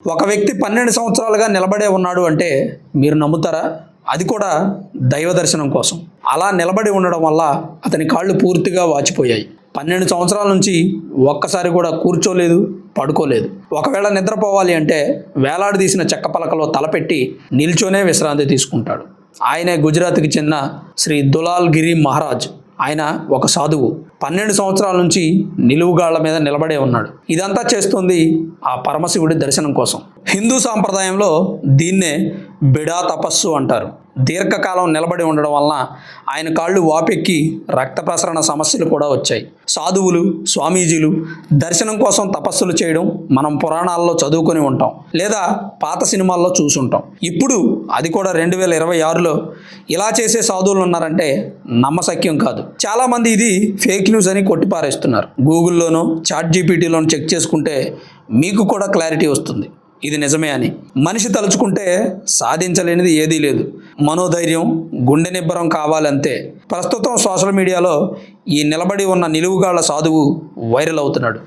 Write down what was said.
ఒక వ్యక్తి 12 సంవత్సరాలుగా నిలబడే ఉన్నాడు అంటే మీరు నమ్ముతారా? అది కూడా దైవ దర్శనం కోసం. అలా నిలబడి ఉండడం వల్ల అతని కాళ్ళు పూర్తిగా వాచిపోయాయి. 12 సంవత్సరాల నుంచి ఒక్కసారి కూడా కూర్చోలేదు, పడుకోలేదు. ఒకవేళ నిద్రపోవాలి అంటే వేలాడదీసిన చెక్క పలకలో తలపెట్టి నిల్చొనే విశ్రాంతి తీసుకుంటాడు. ఆయనే గుజరాత్కి చెందిన శ్రీ దులాల్ గిరి మహారాజ్. ఆయన ఒక సాధువు. 12 సంవత్సరాల నుంచి నిలువుగాళ్ల మీద నిలబడే ఉన్నాడు. ఇదంతా చేస్తుంది ఆ పరమశివుడి దర్శనం కోసం. హిందూ సాంప్రదాయంలో దీన్నే బిడా తపస్సు అంటారు. దీర్ఘకాలం నిలబడి ఉండడం వలన ఆయన కాళ్ళు వాపెక్కి రక్త ప్రసరణ సమస్యలు కూడా వచ్చాయి. సాధువులు, స్వామీజీలు దర్శనం కోసం తపస్సులు చేయడం మనం పురాణాల్లో చదువుకొని ఉంటాం, లేదా పాత సినిమాల్లో చూసుంటాం. ఇప్పుడు అది కూడా 2026లో ఇలా చేసే సాధువులు ఉన్నారంటే నమ్మశక్యం కాదు. చాలామంది ఇది ఫేక్ న్యూస్ అని కొట్టిపారేస్తున్నారు. గూగుల్లోనో చాట్‌జీపీటీలోనో చెక్ చేసుకుంటే మీకు కూడా క్లారిటీ వస్తుంది ఇది నిజమే అని. మనిషి తలుచుకుంటే సాధించలేనిది ఏదీ లేదు. మనోధైర్యం, గుండె నిబ్బరం కావాలంతే. ప్రస్తుతం సోషల్ మీడియాలో ఈ నిలబడి ఉన్న నిలువుగాళ్ల సాధువు వైరల్ అవుతున్నాడు.